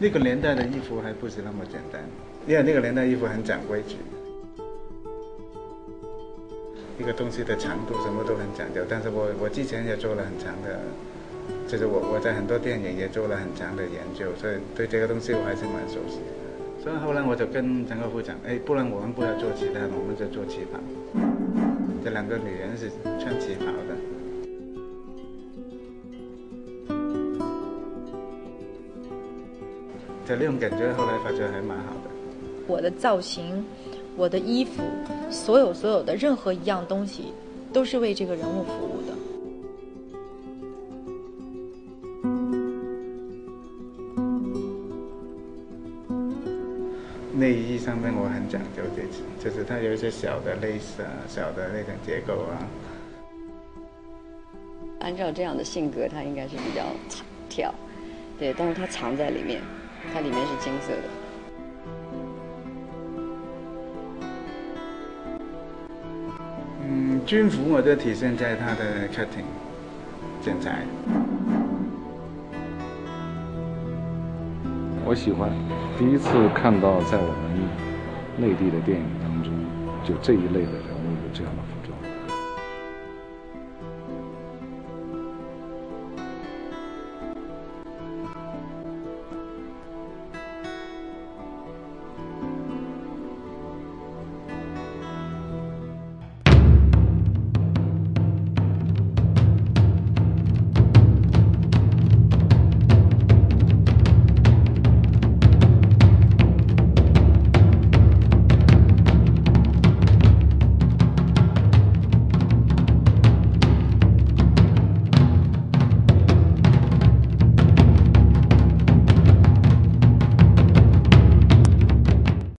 那个年代的衣服还不是那么简单，因为那个年代衣服很讲规矩，一个东西的长度什么都很讲究。但是我之前也做了很长的，就是我在很多电影也做了很长的研究，所以对这个东西我还是蛮熟悉的。所以后来我就跟陈国富讲，不然我们不要做其他的，我们就做旗袍。这两个女人是穿旗袍的。这种感觉后来发觉还蛮好的。我的造型，我的衣服，所有的任何一样东西，都是为这个人物服务的。内衣上面我很讲究这些，就是它有一些小的蕾丝啊，小的那种结构啊。按照这样的性格，他应该是比较跳，对，但是它藏在里面，它里面是金色的。军服我就体现在它的 cutting 剪裁。我喜欢，第一次看到在我们内地的电影当中，就这一类的人物有这样的